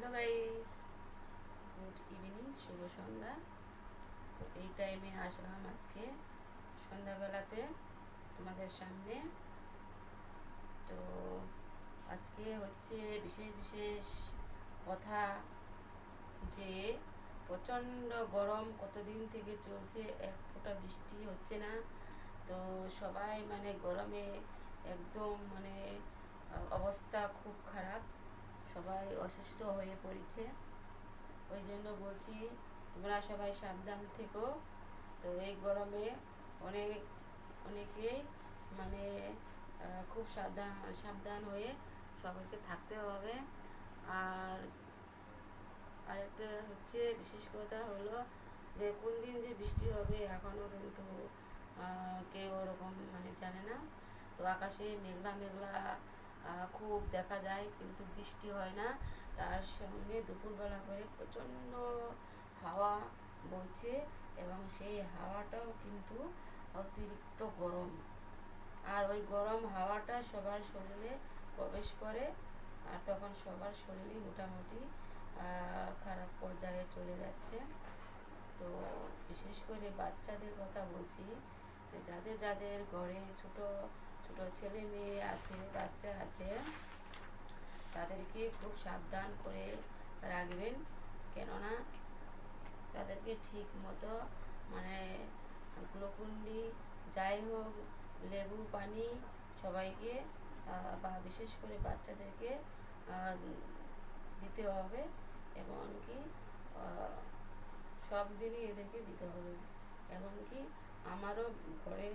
Hello guys, good evening, শুভ সন্ধ্যা। তো এই টাইমে আসলাম আজকে সন্ধ্যাবেলাতে তোমাদের সামনে। তো আজকে হচ্ছে বিশেষ বিশেষ কথা, যে প্রচণ্ড গরম কতদিন থেকে চলছে, এক ফোঁটা বৃষ্টি হচ্ছে না। তো সবাই মানে গরমে একদম মানে অবস্থা খুব খারাপ, সবাই অসুস্থ হয়ে পড়েছে। ওই জন্য বলছি তোমরা সবাই সাবধান থেকো। তো এই গরমে অনেক অনেকেই মানে খুব সাবধান সাবধান হয়ে সবাইকে থাকতে হবে। আর আরেকটা হচ্ছে বিশেষ কথা হলো যে কোন দিন যে বৃষ্টি হবে এখনও কিন্তু কেউ ওরকম মানে জানে না। তো আকাশে মেঘলা মেঘলা খুব দেখা যায়, কিন্তু বৃষ্টি হয় না। তার সঙ্গে দুপুরবেলা করে প্রচণ্ড হাওয়া বইছে, এবং সেই হাওয়াটাও কিন্তু অতিরিক্ত গরম। আর ওই গরম হাওয়াটা সবার শরীরে প্রবেশ করে, আর তখন সবার শরীরই মোটামুটি খারাপ পর্যায়ে চলে যাচ্ছে। তো বিশেষ করে বাচ্চাদের কথা বলছি, যাদের যাদের ঘরে ছোট ছোট ছেলে মেয়ে আছে, বাচ্চা আছে, তাদেরকে খুব সাবধান করে রাখবেন। কেননা তাদেরকে ঠিক মতো মানে গ্লুকন্ডি যাই হোক, লেবু পানি সবাইকে বা বিশেষ করে বাচ্চাদেরকে দিতে হবে। এমনকি সব দিনই এদেরকে দিতে হবে। এমনকি আমারও ঘরে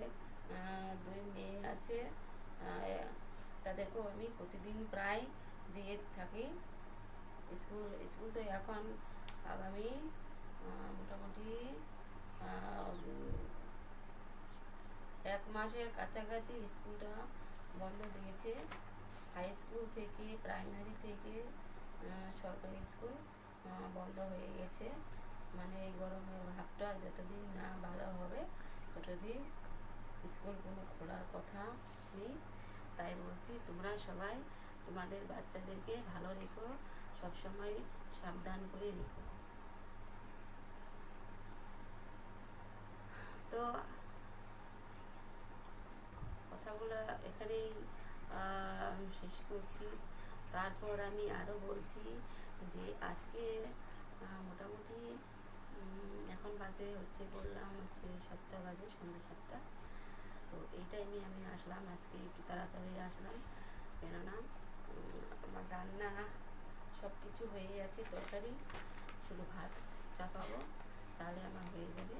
দুই মেয়ে আছে, তাদেরকেও আমি প্রতিদিন প্রায় দিয়ে থাকি। স্কুল স্কুল তো এখন আগামী মোটামুটি এক মাসের কাছাকাছি স্কুলটা বন্ধ দিয়েছে। হাই স্কুল থেকে প্রাইমারি থেকে সরকারি স্কুল বন্ধ হয়ে গেছে। মানে এই গরমের ভাবটা যতদিন না ভালো হবে ততদিন স্কুল কোনো খোলার কথা নেই। তাই বলছি তোমরা সবাই তোমাদের বাচ্চাদেরকে ভালো রেখো, সবসময় সাবধান করে রেখো। তো কথাগুলো এখানেই শেষ করছি। তারপর আমি আরও বলছি যে আজকে মোটামুটি এখন বাজে হচ্ছে, বললাম হচ্ছে 7টা বাজে, সন্ধ্যা 7টা। তো এই টাইমে আমি আসলাম, আজকে একটু তাড়াতাড়ি আসলাম। কেননা আমার রান্না সব কিছু হয়ে আছে, তরকারি শুধু ভাত চাপাবো, তাহলে আমার হয়ে যাবে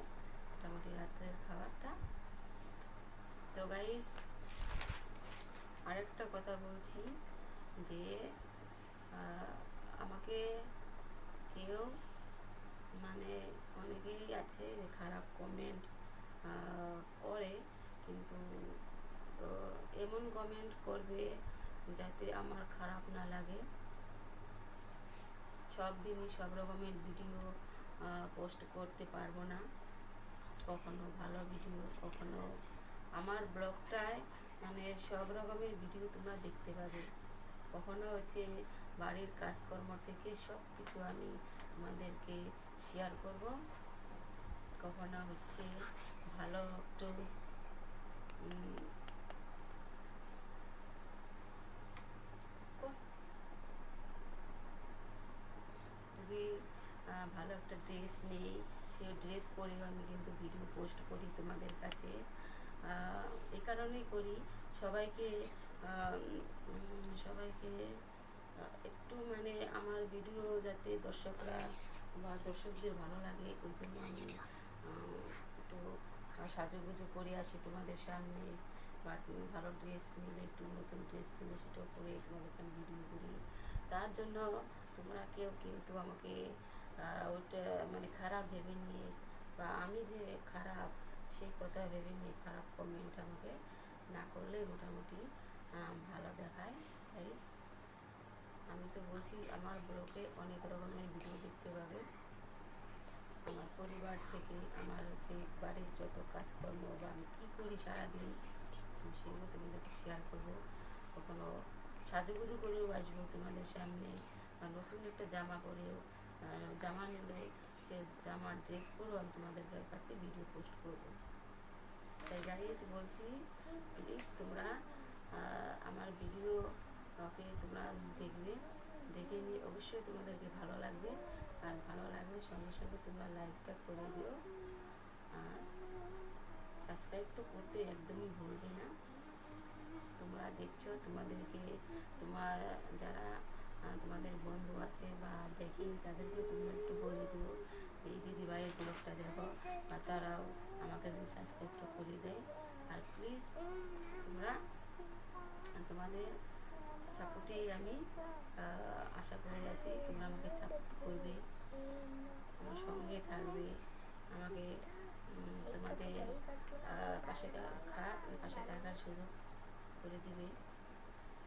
মোটামুটি রাতের খাবারটা। তো গাইস, আরেকটা কথা বলছি যে আমাকে কেউ মানে অনেকেই আছে যে খারাপ কমেন্ট করে, কিন্তু এমন কমেন্ট করবে যাতে আমার খারাপ না লাগে। সব দিনই সব রকমের ভিডিও পোস্ট করতে পারবো না, কখনো ভালো ভিডিও, কখনো আমার ব্লগটায় মানে সব রকমের ভিডিও তোমরা দেখতে পাবে। কখনো হচ্ছে বাড়ির কাজকর্ম থেকে সব কিছু আমি তোমাদেরকে শেয়ার করব। কখনো হচ্ছে ভালো একটু যদি ভালো একটা ড্রেস নেই, সেই ড্রেস পরেও আমি কিন্তু ভিডিও পোস্ট করি তোমাদের কাছে। এই কারণেই করি সবাইকে সবাইকে একটু মানে আমার ভিডিও যাতে দর্শকরা বা দর্শকদের ভালো লাগে, ওই জন্য আমি একটু সাজুগুজু করে আসি তোমাদের সামনে। বা ভালো ড্রেস নিলে, একটু নতুন ড্রেস নিলে সেটাও পরে তোমাদেরকে আমি ভিডিও করি। তার জন্য তোমরা কেউ কিন্তু আমাকে ওইটা মানে খারাপ ভেবে নিয়ে, বা আমি যে খারাপ সেই কথা ভেবে নিয়ে খারাপ কমেন্ট আমাকে না করলে মোটামুটি ভালো দেখায় গাইস। আমি তো বলছি আমার ব্লগে অনেক রকমের ভিডিও দেখতে পাবে, আমার পরিবার থেকে, আমার হচ্ছে বাড়ির যত কাজকর্ম বা আমি কী করি সারাদিন, সেগুলো তোমাদেরকে শেয়ার করবো। কখনো সাজুগুজু করেও আসবো তোমাদের সামনে, বা নতুন একটা জামা পরেও জামা নিলে সে জামার ড্রেস পরেও আমি তোমাদের কাছে ভিডিও পোস্ট করবো। তাই গাইজ বলছি, প্লিজ তোমরা আমার ভিডিও ওকে তোমরা দেখবে, দেখে নিয়ে অবশ্যই তোমাদেরকে ভালো লাগবে। আর ভালো লাগলে সঙ্গে সঙ্গে তোমরা লাইকটা করে দিও, আর সাবস্ক্রাইব তো করতে একদমই ভুলবে না। তোমরা দেখছো, তোমাদেরকে তোমার যারা তোমাদের বন্ধু আছে বা দেখেনি তাদেরকেও তোমরা একটু বলে দিও এই দিদিভাইয়ের ব্লগটা দেখো, বা তারাও আমাকে সাবস্ক্রাইবটা করে দেয়। আর প্লিজ তোমরা তোমাদের সাপোর্টেই আমি আশা করে আছি, তোমরা আমাকে সাপোর্ট করবে, আমার সঙ্গে থাকবে, আমাকে তোমাদের পাশে থাকার সুযোগ করে দিবে।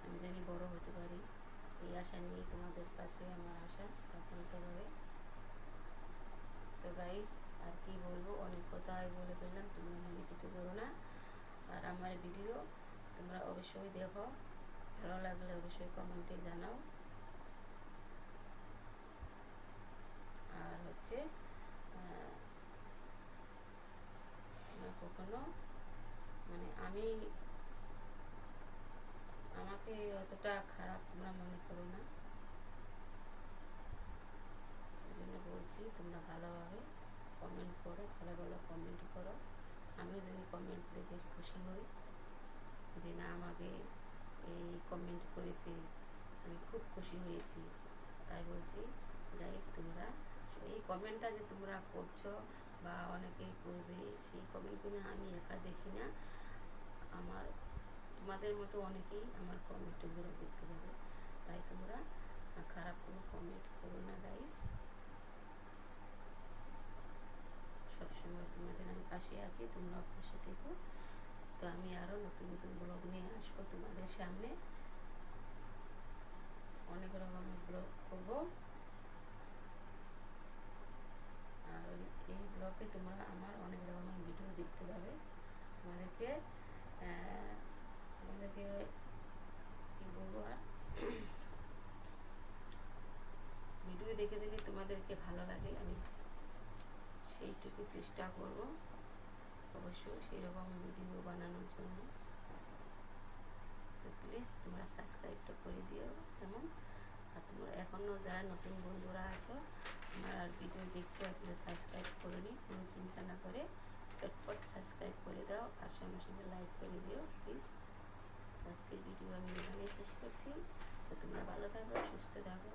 আমি জানি বড় হতে পারি, এই আশা নিয়ে তোমাদের কাছে আমার আশা একান্তভাবে। তো গাইস আর কি বলবো, অনেক কথাই বলে ফেললাম, তোমরা মনে কিছু করো না। আর আমার ভিডিও তোমরা অবশ্যই দেখো, ভালো লাগলে অবশ্যই কমেন্টে জানাও। আর হচ্ছে কখনো মানে আমাকে অতটা খারাপ তোমরা মনে করো না, এই জন্য বলছি তোমরা ভালোভাবে কমেন্ট করো, ভালো ভালো কমেন্ট করো। আমিও যদি কমেন্ট দেখে খুশি হই যে না আমাকে এই কমেন্ট করেছে, আমি খুব খুশি হয়েছি। তাই বলছি গাইস, তোমরা এই কমেন্টটা যে তোমরা করছো বা অনেকেই করবে, সেই কমেন্টগুলো আমি একা দেখি না, আমার তোমাদের মতো অনেকেই আমার কমেন্টগুলো দেখতে পাবে। তাই তোমরা খারাপ কোনো কমেন্ট করো না গাইস। সবসময় তোমাদের আমি পাশে আছি, তোমরাও পাশে থেকো। তো আমি আরও নতুন নতুন ব্লগ নিয়ে আসবো তোমাদের সামনে, অনেক রকমের ব্লগ করবো। আর এই ব্লগে তোমরা আমার অনেক রকমের ভিডিও দেখতে পাবে। তোমাদেরকে কী বলবো, আর ভিডিও দেখে দিলে তোমাদেরকে ভালো লাগে, আমি সেইটুকু চেষ্টা করব অবশ্যই সেই রকম ভিডিও বানানোর জন্য। তো প্লিজ তোমরা সাবস্ক্রাইবটা করে দিও কেমন। আর তোমরা এখনও যারা নতুন বন্ধুরা আছো, আমার আর ভিডিও দেখছো, এখনো সাবস্ক্রাইব করোনি, কোনো চিন্তা না করে চটপট সাবস্ক্রাইব করে দাও, আর সঙ্গে সঙ্গে লাইক করে দিও প্লিজ। আজকের ভিডিও আমি এখানে শেষ করছি। তো তোমরা ভালো থাকো, সুস্থ থাকো।